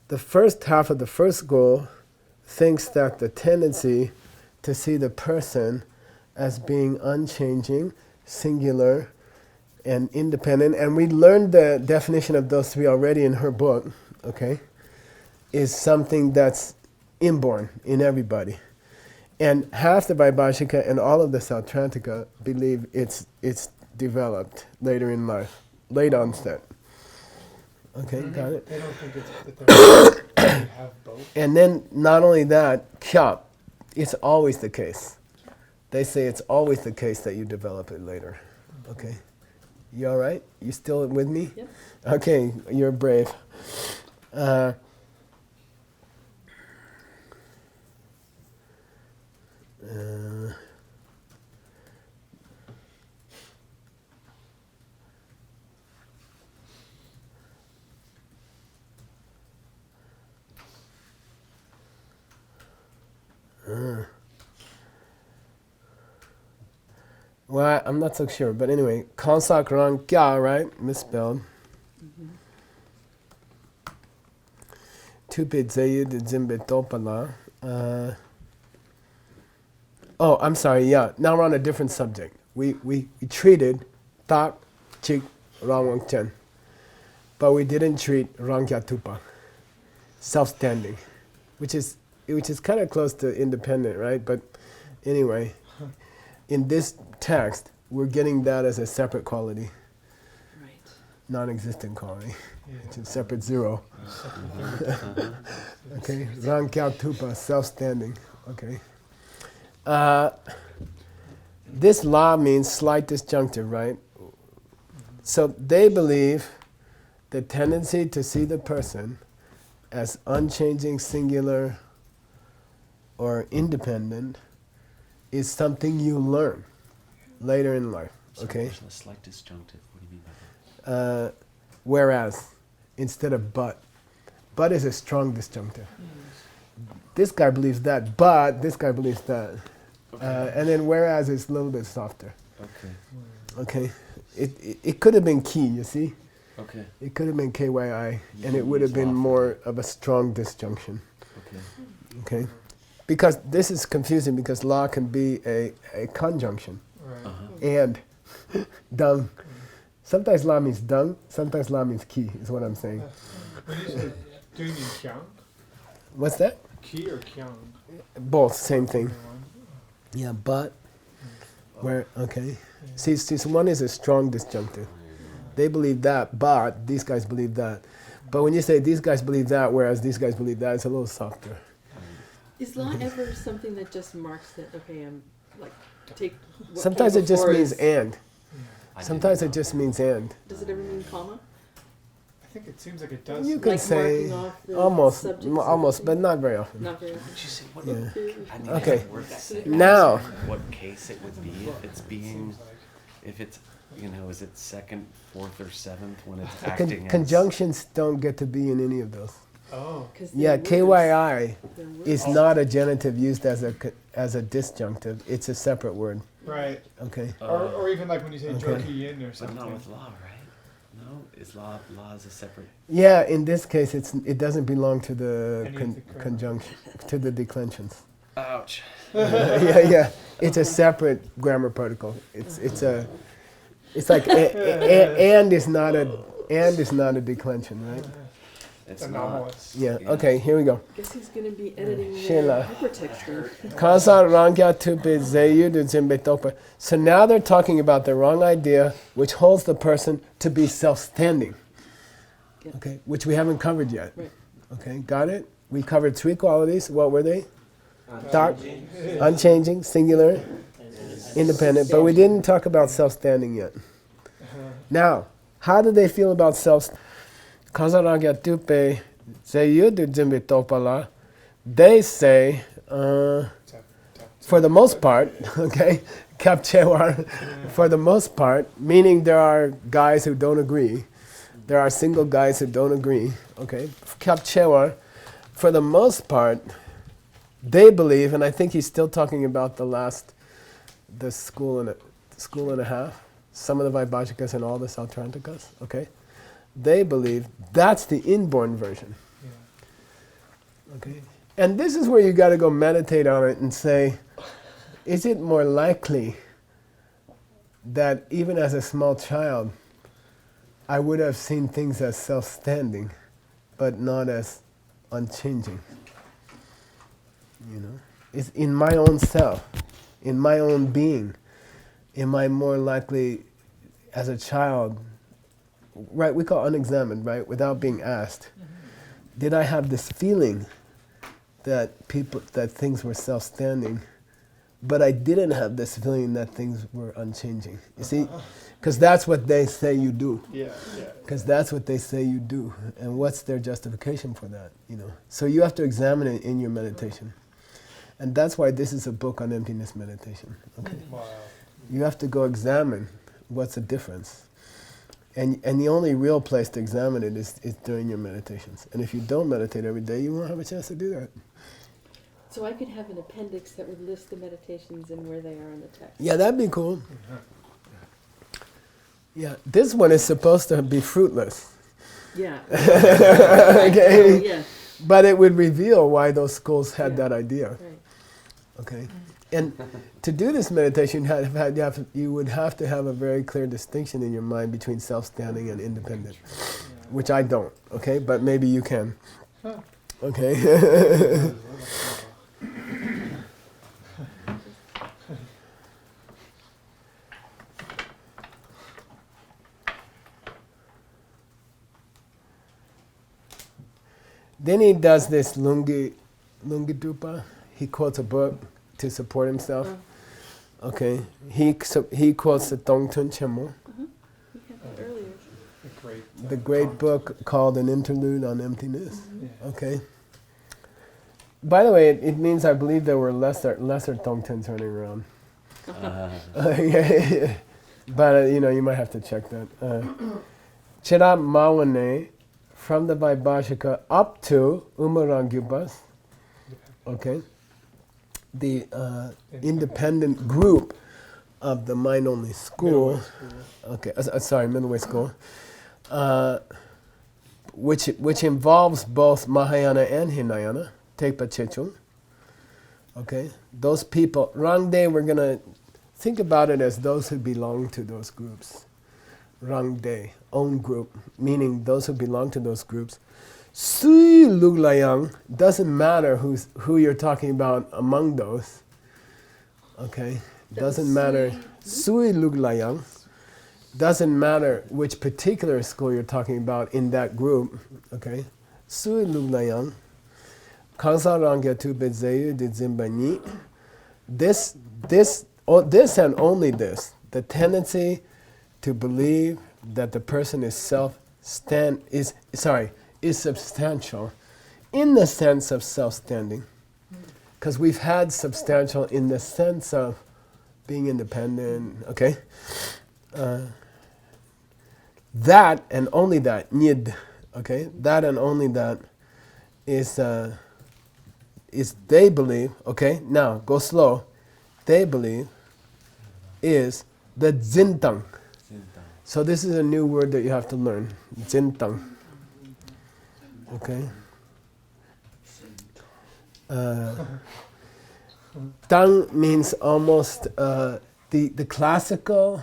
the first half of the first goal thinks that the tendency to see the person as being unchanging, singular, and independent, and we learned the definition of those three already in her book, okay, is something that's inborn in everybody. And half the Vaibhashika and all of the Sautrantika believe it's developed later in life, late onset. Okay, got it? They don't think that they have both. And then not only that, kya, it's always the case. They say it's always the case that you develop it later. Okay? You all right? You still with me? Yep. Okay, you're brave. Well, I'm not so sure, but anyway, Kansak Rang Kya, right? Misspelled. Tupid Zayud Zimbe Topala. Oh, I'm sorry, yeah. Now we're on a different subject. We treated Tak, Chik, Rangwang Chen. But we didn't treat Rang Kya Tupa, self-standing, which is kind of close to independent, right? But anyway, in this text, we're getting that as a separate quality, Right. non-existent quality. Yeah. It's a separate zero. Okay, Rang Kya Tupa, self-standing. Okay. This law means slight disjunctive, right? So they believe the tendency to see the person as unchanging, singular, or independent is something you learn later in life. Okay. So a slight disjunctive. What do you mean by that? Whereas instead of but. But is a strong disjunctive. This guy believes that, but this guy believes that. And then whereas is a little bit softer. Okay. Okay. It could have been key, you see? Okay. It could have been KYI, and it would have been more of a strong disjunction. Okay. Okay? Because this is confusing because law can be a conjunction. Right. And dung. Sometimes la means dung, sometimes la means ki, is what I'm saying. When you say doing in kyang, What's that? ki or kyang? Both, same thing. Either one. Yeah, but, where, okay. See, so one is a strong disjunctive. They believe that, but these guys believe that. But when you say these guys believe that, whereas these guys believe that, it's a little softer. Is law ever something that just marks that, okay, I'm like, take what Sometimes came it just before means is- and. I didn't Sometimes know it just that. means and. Does it ever mean comma? I think it seems like it does. You could Like say marking off the almost, subjects or almost, but something? not very often. Not very Would you say what? Yeah. I mean, Okay. is it worth saying Now, what case it would be if it's being, if it's, is it second, fourth, or seventh when it's acting as conjunctions don't get to be in any of those. Oh. 'Cause Yeah, they're words. KYI They're words. is not a genitive used as a disjunctive. It's a separate word. Right. Okay. Or even like when you say Okay. joki yin or But something. not with law, right? No, is law is a separate. Yeah, in this case, it doesn't belong to the Any of the grammar. conjunction, to the declensions. Ouch. Yeah. It's a separate grammar particle. It's like and is not a declension, right? It's It's not. anomalous. Yeah. Yeah. Okay. Here we go. Guess he's going to be editing Sheila. hypertext then. Kansa rangya tupe zeyudu zimbe topa. So now they're talking about the wrong idea, which holds the person to be self-standing. Yep. Okay, which we haven't covered yet. Right. Okay, got it? We covered three qualities. What were they? Dark, unchanging, singular, independent. But we didn't talk about self-standing yet. Now, how do they feel about self? Kansa tupe zeyudu zimbe topala. They say, for the most part, okay, kapchewar, for the most part, meaning there are guys who don't agree, there are single guys who don't agree, okay, kapchewar, for the most part, they believe, and I think he's still talking about the school and a half, some of the Vaibhajikas and all the Sautrantikas, okay, they believe that's the inborn version, Yeah. okay. And this is where you got to go meditate on it and say, is it more likely that even as a small child, I would have seen things as self-standing, but not as unchanging. You know, it's in my own self, in my own being. Am I more likely, as a child, right? We call unexamined, right? Without being asked, did I have this feeling that things were self-standing, but I didn't have this feeling that things were unchanging. You see, because that's what they say you do. Yeah. Because that's what they say you do, and what's their justification for that? You know, so you have to examine it in your meditation, and that's why this is a book on emptiness meditation. Okay, Wow. you have to go examine what's the difference, and the only real place to examine it is during your meditations. And if you don't meditate every day, you won't have a chance to do that. So I could have an appendix that would list the meditations and where they are in the text. Yeah, that'd be cool. Yeah, this one is supposed to be fruitless. Yeah. Okay. Oh, yeah. But it would reveal why those schools had that idea. Right. Okay, and to do this meditation, you would have to have a very clear distinction in your mind between self-standing and independent, which I don't. Okay, but maybe you can. Okay. Then he does this Lungi-dupa. He quotes a book to support himself. Okay, he quotes the Tongtun Chemo, We had that earlier. the great book called An Interlude on Emptiness. Okay. By the way, it means I believe there were lesser Tongtuns running around. Yeah. But you know, you might have to check that. Chirap Mawane, from the Vaibhashika up to Umarangyupas, okay, the independent group of the mind-only school, okay, sorry, middle way school, which involves both Mahayana and Hinayana, Tepa Chechung, okay, those people, Rangde, we're going to think about it as those who belong to those groups. Rangde, own group, meaning those who belong to those groups. Sui Luglayang, doesn't matter who you're talking about among those. Okay, doesn't matter. Sui Luglayang, doesn't matter which particular school you're talking about in that group. Okay, Sui Luglayang, Kansa Rangya Tu Bezeyu de Zimbani. This and only this, the tendency to believe that the person is substantial in the sense of self-standing. Because we've had substantial in the sense of being independent, okay? That and only that, nid, okay? That and only that is they believe, okay? Now, go slow. They believe is the zintang. So this is a new word that you have to learn, zintang. Okay. Tang means almost the classical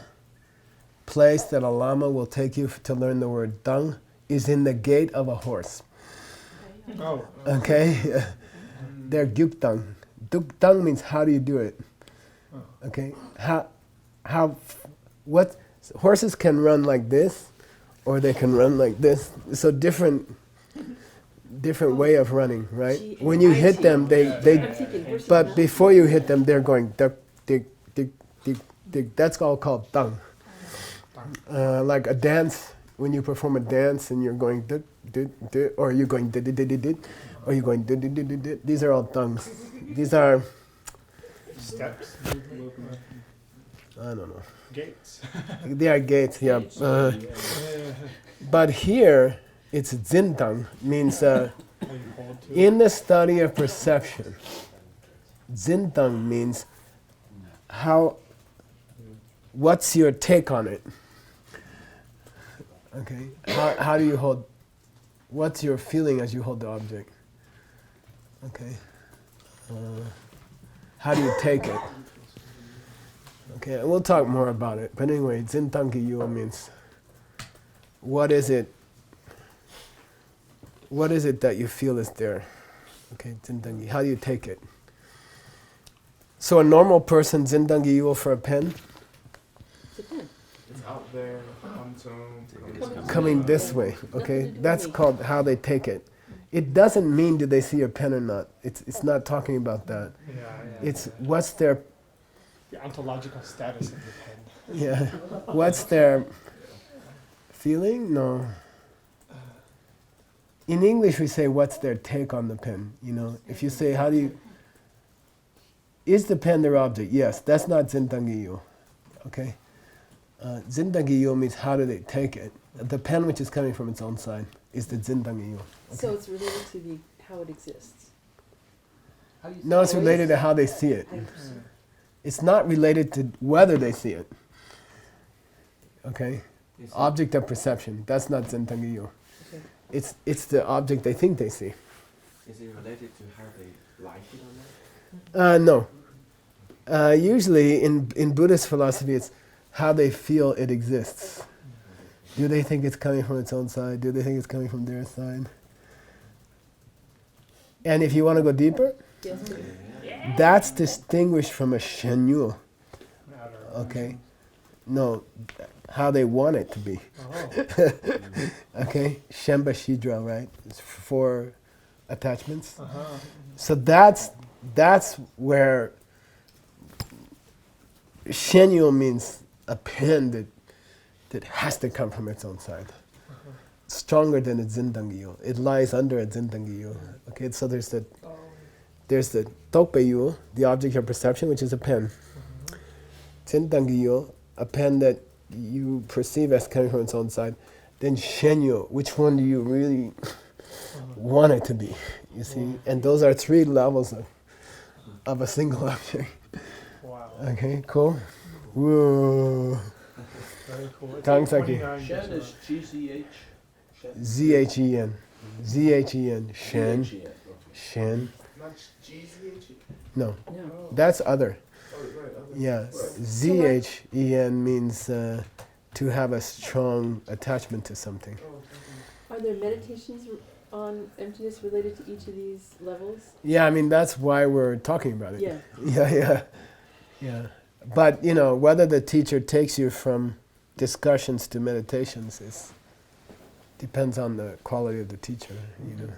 place that a lama will take you to learn the word tang is in the gait of a horse. Oh. Okay. They're gyuktang. Duktang means how do you do it? Okay. What horses can run like this, or they can run like this. So different way of running, right? When you hit them, but before you hit them, they're going duck, dig, dig, dig, dig. That's all called tang. Like a dance, when you perform a dance and you're going did, did, or you're going did, or you're going did, did. These are all tangs. These are Steps. I don't know. Gates. They are gates, yeah. But here, it's zintang, means in the study of perception. Zintang means what's your take on it? Okay, how do you hold, what's your feeling as you hold the object? Okay, how do you take it? Okay, and we'll talk more about it. But anyway, Zintangi Yuo means what is it? What is it that you feel is there? Okay, Zintangi. How do you take it? So a normal person, Zintangi Yuo for a pen, It's a pen. It's out there on its own. coming this way. Okay, Nothing to do that's with me. called how they take it. It doesn't mean do they see your pen or not. It's not talking about that. Yeah. It's what's their The ontological status of the pen. yeah. What's their feeling? No. In English, we say what's their take on the pen. You know, if you say how do you is the pen their object? Yes, that's not Zintangi-yo. Okay, Zintangi-yo means how do they take it. The pen which is coming from its own side is the Zintangi-yo. So it's related to the how it exists. How do you No, it's related to how they see it. How you perceive it. It's not related to whether they see it. Okay, Is it- object of perception. That's not Zentangi-yo. Okay. It's the object they think they see. Is it related to how they like it or not? No. Usually in Buddhist philosophy, it's how they feel it exists. Do they think it's coming from its own side? Do they think it's coming from their side? And if you want to go deeper, Yes, but that's distinguished from a shenyu. Matter. Okay? No, how they want it to be. Oh. Okay? Shemba Shidra, right? It's 4 attachments. Uh-huh. So that's where Shenyo means a pen that has to come from its own side. Stronger than a Zindangiyo. It lies under a Zindangiyo. Okay, so there's the Tokpeyu, the object of perception, which is a pen. Zindangiyo, a pen that you perceive as coming from its own side. Then Shenyo, which one do you really want it to be? You see? And those are 3 levels of a single object. Wow. Okay, cool. Whoa. Very cool. It's Gangsaki. 29 Shen years is GZH. Shen. Z-H-E-N. Z-H-E-n. Shen. GZH, okay. Shen. Not GZH? No, no. that's other. Oh, right. Okay. Yeah. Right. Z-H-E-N means to have a strong attachment to something. Are there meditations on emptiness related to each of these levels? Yeah, I mean, that's why we're talking about it. Yeah. Yeah. But, you know, whether the teacher takes you from discussions to meditations depends on the quality of the teacher, you know.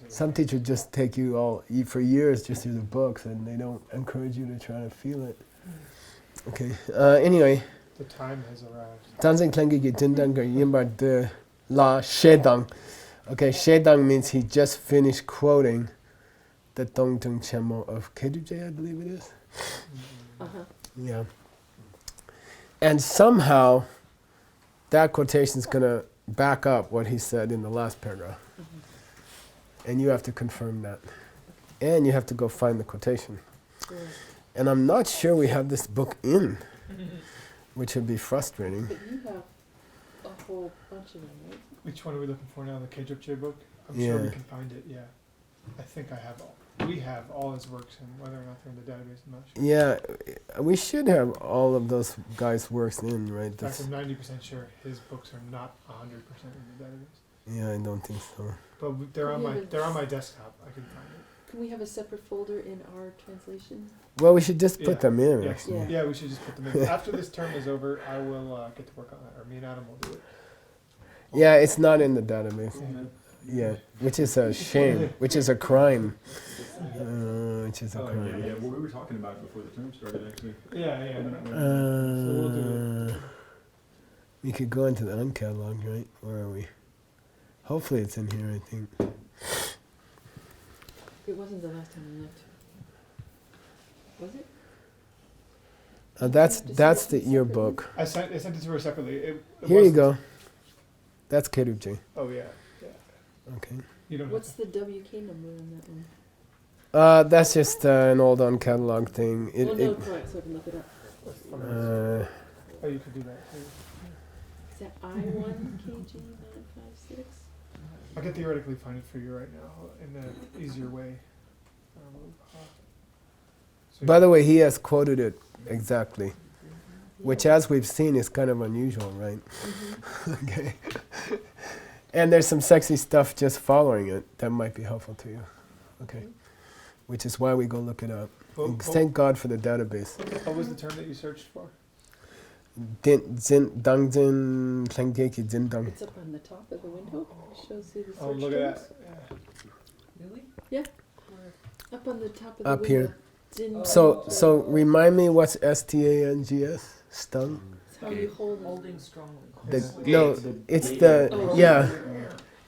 Some teachers just take you for years just through the books and they don't encourage you to try to feel it. Okay, anyway. The time has arrived. Tanzen Klengi Ge Jindang Ge Yimbar De La Shedang. Okay, Shedang means he just finished quoting the Dongtung Chenmo of Keduje, I believe it is. Uh-huh. Yeah. And somehow that quotation is going to back up what he said in the last paragraph. And you have to confirm that. And you have to go find the quotation. Yeah. And I'm not sure we have this book in, which would be frustrating. But you have a whole bunch of them, right? Which one are we looking for now? The K-J book? I'm Yeah. sure we can find it, yeah. I think I have all. We have all his works, and whether or not they're in the database, I'm not sure. Yeah, we should have all of those guys' works in, right? In fact, That's, I'm 90% sure his books are not 100% in the database. yeah, I don't think so. But they're on my desktop. I can find it. Can we have a separate folder in our translation? Well, we should just put Yeah. them in, Yeah. actually. Yeah. Yeah, we should just put them in. After this term is over, I will get to work on that, or me and Adam will do it. Yeah, it's not in the database. Yeah. Yeah, which is a shame, which is a crime. Which is a Oh, yeah, crime. yeah. Well, we were talking about it before the term started, actually. Yeah. So we'll do We could go into the uncatalog, right? Where are we? Hopefully it's in here, I think. It wasn't the last time we looked. Was it? That's the yearbook. I sent it to her separately. It Here you wasn't- go. That's Keruji. Oh yeah. Okay. You don't. What's the WK number on that one? That's just an old uncatalog thing. Well, no, correct, so I can look it up. Oh, you could do that too. Is that I1KG956? I could theoretically find it for you right now in an easier way. So By the way, he has quoted it exactly. Which, as we've seen, is kind of unusual, right? Okay. And there's some sexy stuff just following it that might be helpful to you. Okay. Which is why we go look it up. And thank God for the database. What was the term that you searched for? Dangjin Tlenggeki Jindang. It's up on the top of the window. It shows you the search Oh, look at terms. that. Really? Yeah. Where? Up on the top of the Up window. here. Jin- So remind me what's STANGS? Stung? It's how you hold it. Holding strongly. No, it's the, Oh. yeah.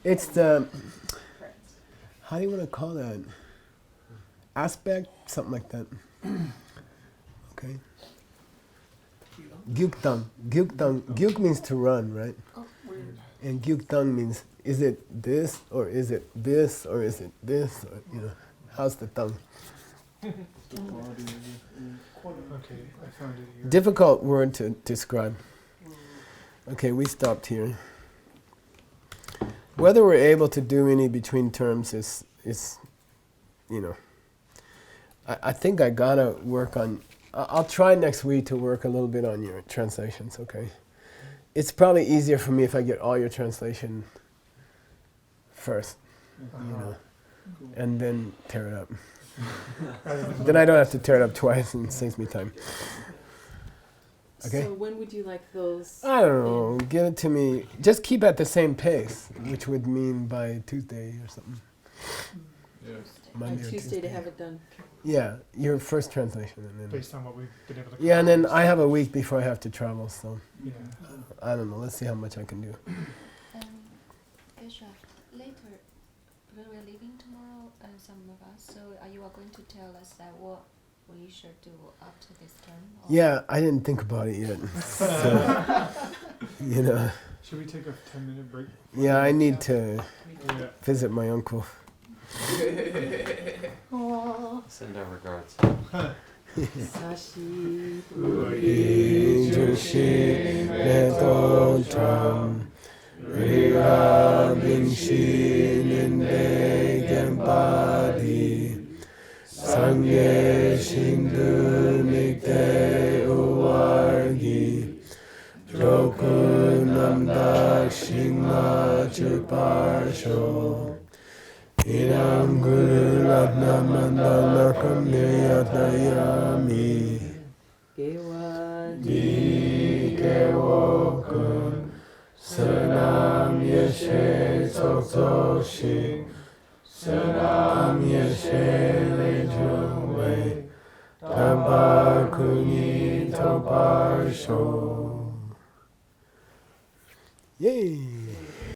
It's the, how do you want to call that? Aspect? Something like that. Okay. Gyukdang. Gyuk means to run, right? Oh, weird. And gyukdang means, is it this, or is it this, or is it this? Or, how's the tongue? Okay, I found it here. Difficult word to describe. Okay, we stopped here. Whether we're able to do any between terms is I think I gotta work on. I'll try next week to work a little bit on your translations. Okay, it's probably easier for me if I get all your translation first, and then tear it up. Then I don't have to tear it up twice and saves me time. Okay. So when would you like those? I don't know. Give it to me. Just keep at the same pace, which would mean by Tuesday or something. Yeah. Monday On or Tuesday to have it done. Yeah, your first translation, and then. Based on what we've been able to. Yeah, and then I have a week before I have to travel, so Yeah. I don't know. Let's see how much I can do. Bishop, later, because we're leaving tomorrow, some of us, so are you going to tell us that what we should do up to this term? Or Yeah, I didn't think about it yet. So, Should we take a 10-minute break? yeah, I need to Yeah. visit my uncle. Send our regards. Sashi. Jushin Netoncham Rirabing Ninde Gempadi Sangye Shindu Mikte Uwargi Roku Namdak Shingma Chuparsho Inam Guru Ratna Mandana Kamneyatayami Gewa. Di Gewokun Sunam Yeshe Tsokso Shing Sunam Yeshe Lejungwei Tamba Kuni Toparsho. Yay!